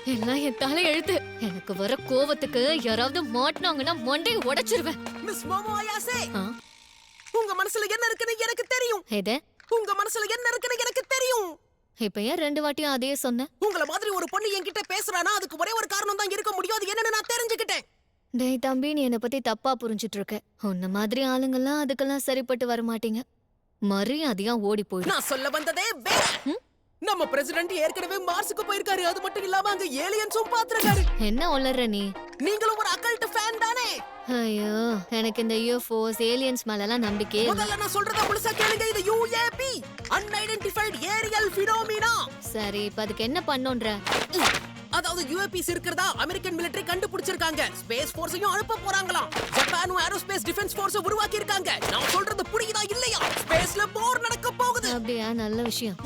எல்லாம் என் தலை எழுத்து. எனக்கு வர கோவத்துக்கு யாராவது மாட்டினாங்கன்னா மண்டையை உடைச்சிருவேன். மிஸ் மோமோ அயாசே, ஆ? உங்க மனசுல என்ன இருக்குன்னு எனக்கு தெரியும். எது? உங்க மனசுல என்ன இருக்குன்னு எனக்கு தெரியும். இப்ப ஏன் 2 வாட்டியும் அதையே சொன்ன? உங்கள மாதிரி ஒரு பொண்ணு என்கிட்ட பேசுறானா அதுக்கு ஒரே ஒரு காரணம் தான் இருக்க முடியும். அது என்னன்னு நான் தெரிஞ்சுக்கிட்டேன். டேய் தம்பி, நீ என்னை பத்தி தப்பா புரிஞ்சிட்டு இருக்க. உன்ன மாதிரி ஆளுங்கெல்லாம் அதுக்கெல்லாம் சரிப்பட்டு வர மாட்டீங்க. மரியாதையா ஓடி போயிடு. நான் சொல்ல வந்ததே வேற. நம்ம பிரசிடென்ட் ஏற்கனவே மார்ஸுக்கு போயிருக்காரு. அது மட்டும் இல்லாம அங்க ஏலியன்ஸும் பாத்துருக்காரு. என்ன ஒளர்ற நீ? நீங்களும் ஒரு அக்கல்ட் ஃபேன் தானே? ஐயோ, எனக்கு இந்த UFOs ஏலியன்ஸ் மேலலாம் நம்பிக்கையே இல்ல. முதல்ல நான் சொல்றத முழுசா கேளுங்க. இது UAP, அன்ஐடென்டிஃபைட் ஏரியல் ஃபினோமினா. சரி, இப்ப அதுக்கு என்ன பண்ணோன்ற? அதாவது UAPs இருக்கிறதா அமெரிக்கன் மிலிட்டரி கண்டுபிடிச்சிருக்காங்க. ஸ்பேஸ் ஃபோர்ஸையும் அனுப்ப போறாங்களாம். ஜப்பானும் ஏரோஸ்பேஸ் டிஃபென்ஸ் ஃபோர்ஸை உருவாக்கி இருக்காங்க. நான் சொல்றது புரியுதா இல்லையா? ஸ்பேஸ்ல போர் நடக்க போகுது. அப்படியா? நல்ல விஷயம்.